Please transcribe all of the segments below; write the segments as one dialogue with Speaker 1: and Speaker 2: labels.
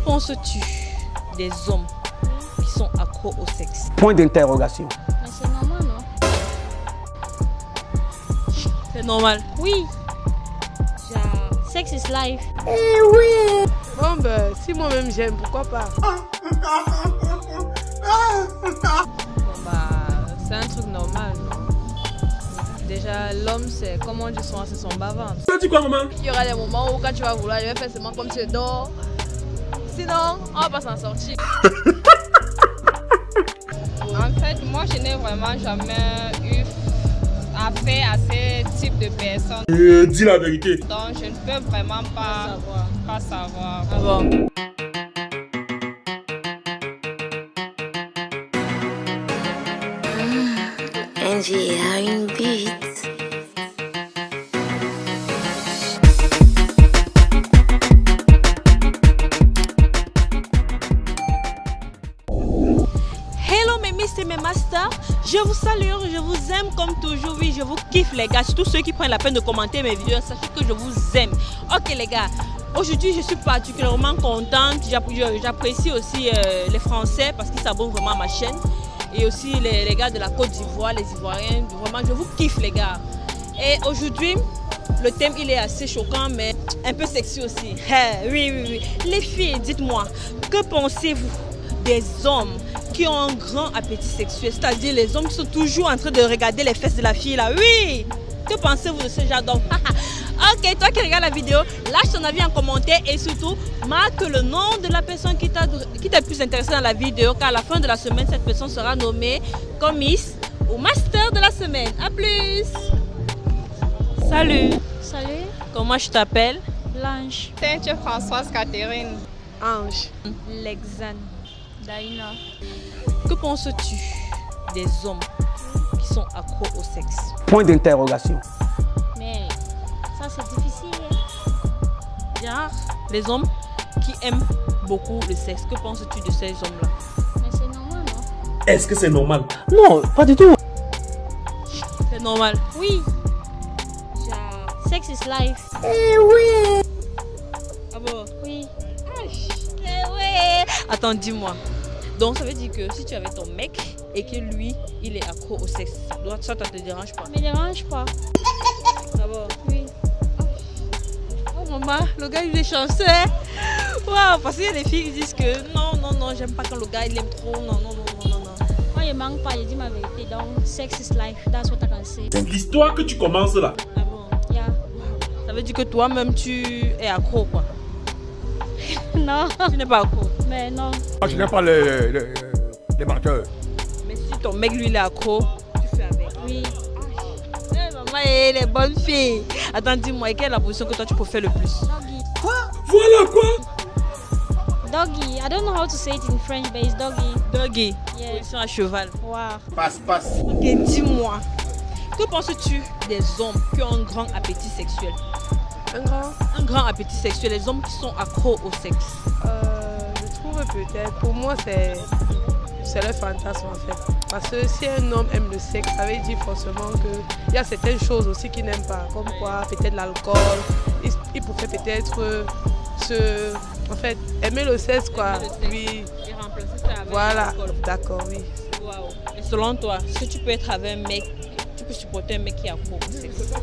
Speaker 1: penses-tu des hommes qui sont accros au sexe?
Speaker 2: Point d'interrogation.
Speaker 3: Mais c'est normal, non?
Speaker 1: C'est normal.
Speaker 3: Oui. Genre, sex is life.
Speaker 4: Bon ben, si moi-même j'aime, pourquoi pas?
Speaker 5: Bon bah, c'est un truc normal, non? Déjà, l'homme, c'est comme on dit souvent, c'est son bavant.
Speaker 4: Tu dis quoi, maman?
Speaker 5: Il y aura des moments où quand tu vas vouloir, je vais faire seulement comme tu dors. Sinon, on va pas s'en sortir.
Speaker 6: En fait, moi, je n'ai vraiment jamais eu affaire à ce type de personnes.
Speaker 4: Dis la vérité.
Speaker 6: Donc, je ne peux vraiment pas savoir.
Speaker 1: Ah bon?
Speaker 7: Angie a une bite.
Speaker 1: Hello mes miss et mes masters, je vous salue, je vous aime comme toujours, oui je vous kiffe les gars, surtout ceux qui prennent la peine de commenter mes vidéos, sachez que je vous aime. Ok les gars, aujourd'hui je suis particulièrement contente, j'apprécie aussi les Français parce qu'ils s'abonnent vraiment à ma chaîne et aussi les gars de la Côte d'Ivoire, les Ivoiriens, vraiment je vous kiffe les gars. Et aujourd'hui, le thème il est assez choquant mais un peu sexy aussi. Oui. Les filles, dites-moi, que pensez-vous des hommes qui ont un grand appétit sexuel, c'est-à-dire les hommes qui sont toujours en train de regarder les fesses de la fille là? Oui! Que pensez-vous de ce genre d'homme? Ok, toi qui regardes la vidéo, lâche ton avis en commentaire et surtout marque le nom de la personne qui t'a le plus intéressé dans la vidéo, car à la fin de la semaine, cette personne sera nommée comme Miss ou Master de la semaine. A plus! Salut!
Speaker 3: Salut,
Speaker 1: Comment je t'appelle?
Speaker 3: Blanche.
Speaker 6: Tu es Françoise Catherine.
Speaker 4: Ange.
Speaker 3: Lexane. Daina.
Speaker 1: Que penses-tu des hommes qui sont accros au sexe?
Speaker 2: Point d'interrogation.
Speaker 3: Mais ça, c'est difficile.
Speaker 1: Genre, les hommes qui aiment beaucoup le sexe. Que penses-tu de ces hommes-là?
Speaker 3: Mais c'est normal, non?
Speaker 4: Est-ce que c'est normal?
Speaker 2: Non, pas du tout.
Speaker 1: C'est normal.
Speaker 3: Oui. Genre, sex is life.
Speaker 1: Ah bon?
Speaker 3: Oui.
Speaker 1: Ouais. Attends, dis-moi. Donc ça veut dire que si tu avais ton mec et que lui, il est accro au sexe, ça te dérange pas?
Speaker 3: Me dérange pas.
Speaker 1: Ah bon?
Speaker 3: Oui.
Speaker 1: Oh maman, le gars il est chanceux. Hein? Waouh, parce qu'il y a des filles qui disent que non, j'aime pas quand le gars il aime trop. Non.
Speaker 3: Moi, je manque pas, je dis ma vérité. Donc, sex is life. That's what I can say.
Speaker 4: L'histoire que tu commences là.
Speaker 1: Ah bon?
Speaker 3: Yeah.
Speaker 1: Ça veut dire que toi-même tu es accro quoi?
Speaker 3: Non.
Speaker 1: Tu n'es pas accro.
Speaker 3: Mais non.
Speaker 8: Moi, je n'aime pas les menteurs.
Speaker 1: Mais si ton mec lui il est accro, tu fais avec.
Speaker 3: Oui.
Speaker 1: Eh, maman, les bonnes filles. Attends, dis-moi, quelle est la position que toi tu préfères le plus?
Speaker 3: Doggy.
Speaker 4: Voilà quoi?
Speaker 3: Doggy. I don't know how to say it in French, but it's doggy.
Speaker 1: Doggy.
Speaker 3: Yeah.
Speaker 1: Position à cheval.
Speaker 3: Wow.
Speaker 8: Passe.
Speaker 1: Ok, dis-moi, que penses-tu des hommes qui ont un grand appétit sexuel? Un grand appétit sexuel, les hommes qui sont accros au sexe.
Speaker 4: Je trouve peut-être, pour moi c'est le fantasme en fait. Parce que si un homme aime le sexe, ça veut dire forcément qu'il y a certaines choses aussi qu'il n'aime pas. Comme quoi, peut-être l'alcool, il pourrait peut-être en fait, aimer le sexe quoi.
Speaker 1: Aimer le sexe.
Speaker 4: Oui,
Speaker 1: Et remplacer ça avec
Speaker 4: voilà,
Speaker 1: l'alcool.
Speaker 4: d'accord, oui.
Speaker 1: Waouh. Et selon toi, si tu peux être avec un mec, tu peux supporter un mec qui est accro au sexe?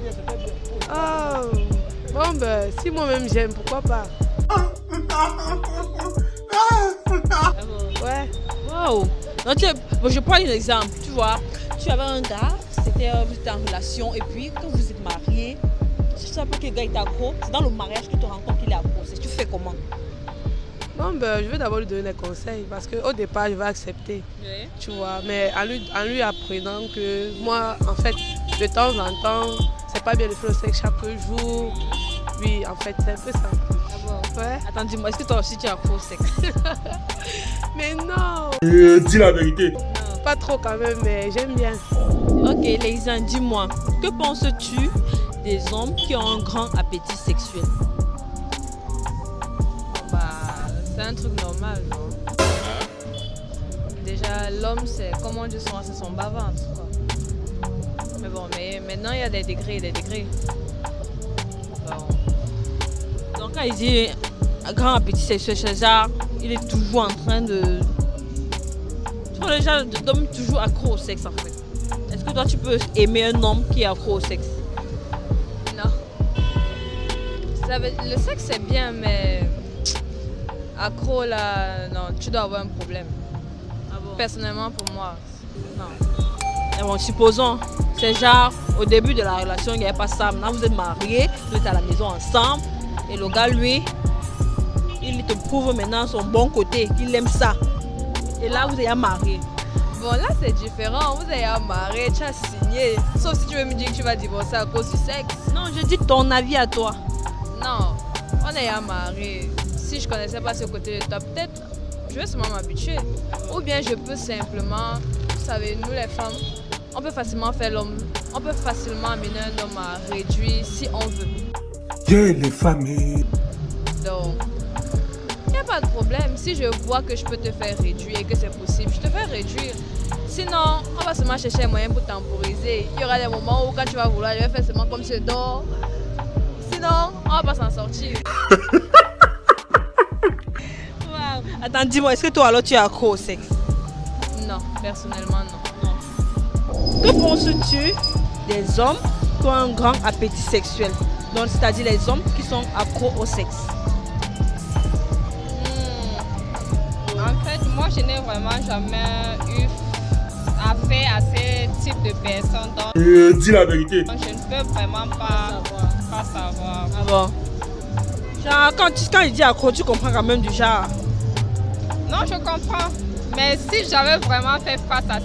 Speaker 4: Oh, bon ben, si moi-même j'aime, pourquoi pas?
Speaker 1: Ah bon?
Speaker 4: Ouais.
Speaker 1: Waouh. Bon, je prends un exemple, tu vois, tu avais un gars, vous étiez en relation et puis quand vous êtes mariés, tu sais pas que le gars est accro, c'est dans le mariage que tu te rends compte qu'il est accro. Tu fais comment?
Speaker 4: Bon ben, je vais d'abord lui donner des conseils parce qu'au départ je vais accepter,
Speaker 1: Oui.
Speaker 4: tu vois, mais en lui apprenant que moi en fait de temps en temps c'est pas bien de faire le sexe chaque jour. Oui, en fait c'est un peu ça.
Speaker 1: Ah bon?
Speaker 4: Ouais.
Speaker 1: Attends, dis-moi, est-ce que toi aussi tu es accro au sexe?
Speaker 4: Mais non, dis la vérité.
Speaker 1: Non.
Speaker 4: Pas trop quand même, mais j'aime bien.
Speaker 1: Ok, Lexane, dis-moi, que penses-tu des hommes qui ont un grand appétit sexuel?
Speaker 5: Bah, c'est un truc normal, non? Déjà, l'homme, c'est comme on dit souvent, c'est son bavant, quoi. Mais bon, mais maintenant, il y a des degrés. Bon.
Speaker 1: Donc quand il dit grand appétit sexuel, c'est genre, il est toujours en train de... Tu vois, le genre d'homme toujours accro au sexe en fait. Est-ce que toi tu peux aimer un homme qui est accro au sexe?
Speaker 5: Non. Le sexe c'est bien, mais accro là, non, tu dois avoir un problème.
Speaker 1: Ah bon?
Speaker 5: Personnellement pour moi, non.
Speaker 1: Et bon, supposons, c'est genre, au début de la relation, il n'y avait pas ça. Maintenant, vous êtes mariés, vous êtes à la maison ensemble. Et le gars, lui, il te prouve maintenant son bon côté, qu'il aime ça. Et là, vous êtes mariés.
Speaker 5: Bon, là c'est différent. Vous êtes marié, tu as signé. Sauf si tu veux me dire que tu vas divorcer à cause du sexe.
Speaker 1: Non, je dis ton avis à toi.
Speaker 5: Non, on est marié. Si je connaissais pas ce côté de toi, peut-être je vais seulement m'habituer. Ou bien je peux simplement, vous savez, nous les femmes, on peut facilement faire l'homme. On peut facilement amener un homme à réduire si on veut.
Speaker 8: Les familles.
Speaker 5: Donc, il n'y a pas de problème. Si je vois que je peux te faire réduire et que c'est possible, je te fais réduire. Sinon, on va seulement chercher un moyen pour temporiser. Il y aura des moments où quand tu vas vouloir, je vais faire seulement comme je dors. Sinon, on va pas s'en sortir.
Speaker 1: Wow. Attends, dis-moi, est-ce que toi alors tu es accro au sexe?
Speaker 5: Non, personnellement non.
Speaker 1: Que penses-tu des hommes qui ont un grand appétit sexuel? Donc, c'est-à-dire les hommes qui sont accros au sexe.
Speaker 6: En fait, moi, je n'ai vraiment jamais eu affaire à ce type de personnes. Donc,
Speaker 8: Dis la vérité.
Speaker 6: je ne peux vraiment pas savoir.
Speaker 1: Ah bon? Genre, quand il dit accro, tu comprends quand même du genre.
Speaker 6: Non, je comprends. Mais si j'avais vraiment fait face à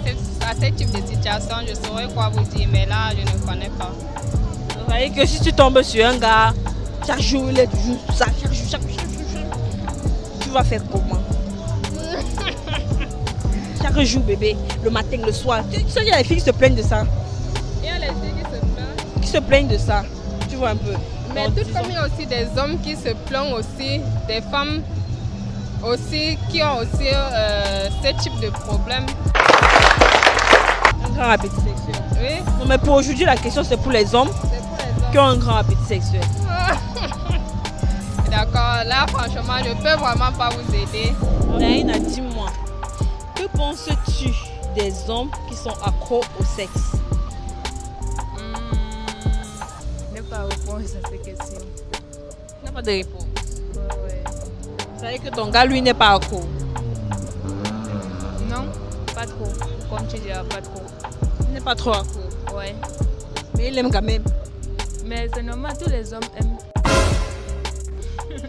Speaker 6: ce type de situation, je saurais quoi vous dire. Mais là, je ne connais pas.
Speaker 1: Vous voyez que si tu tombes sur un gars, chaque jour il est toujours ça, chaque jour, tu vas faire comment? Chaque jour, bébé, le matin, le soir. Tu sais, il y a les filles qui se plaignent de ça.
Speaker 6: Il y a les filles qui se plaignent.
Speaker 1: Qui se plaignent de ça. Tu vois un peu.
Speaker 6: Mais
Speaker 1: Donc,
Speaker 6: tout
Speaker 1: disons-
Speaker 6: comme il y a aussi des hommes qui se plaignent aussi, des femmes aussi qui ont aussi ce type de problème.
Speaker 1: Un grand appétit sexuel.
Speaker 6: Oui,
Speaker 1: Non, mais pour aujourd'hui, la question c'est pour les hommes
Speaker 6: c'est pour les hommes.
Speaker 1: qui ont un grand appétit sexuel.
Speaker 6: D'accord, là franchement, je peux vraiment pas vous aider.
Speaker 1: Naïna, dis-moi, que penses-tu des hommes qui sont accros au sexe?
Speaker 5: Je n'ai pas réponse à ces questions.
Speaker 1: Il n'y a pas de réponse.
Speaker 5: Ouais.
Speaker 1: Ça veut dire que ton gars, lui, n'est pas accro.
Speaker 5: Non, pas trop. Comme tu dis, pas trop.
Speaker 1: Il n'est pas trop accro.
Speaker 5: Ouais.
Speaker 1: Mais il aime quand même.
Speaker 5: Mais c'est normal, tous les hommes aiment,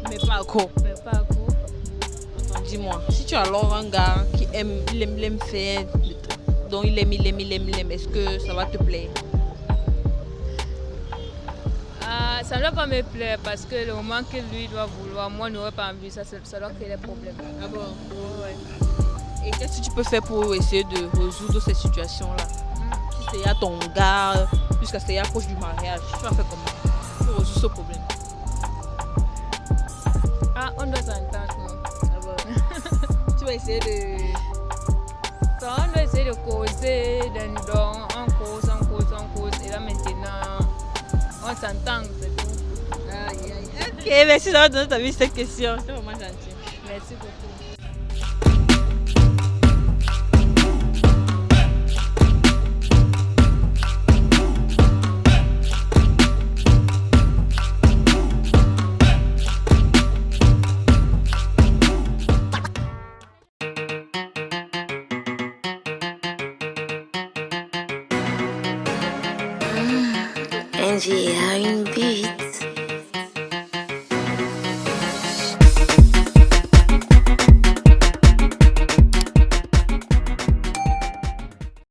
Speaker 1: Mais pas accro.
Speaker 5: mais pas trop.
Speaker 1: Attends, dis-moi, si tu as alors un gars qui aime, il aime faire, donc il aime, est-ce que ça va te plaire?
Speaker 5: Ah, ça ne doit pas me plaire parce que le moment que lui doit vouloir, moi je n'aurais pas envie, ça doit créer des problèmes.
Speaker 1: Ah bon?
Speaker 5: Ouais.
Speaker 1: Et qu'est-ce que tu peux faire pour essayer de résoudre cette situation-là? Si c'est à ton gars, jusqu'à ce qu'il approche du mariage, tu vas faire comment pour résoudre ce problème?
Speaker 5: Ah, on doit s'entendre, non?
Speaker 1: Tu vas essayer de...
Speaker 5: Ça, on doit essayer de causer, on cause, et là maintenant, on s'entend, c'est tout.
Speaker 1: Aïe, aïe. Ok, merci d'avoir donné ta vie cette question. C'est vraiment gentil.
Speaker 5: Merci beaucoup.
Speaker 7: NGA une beat.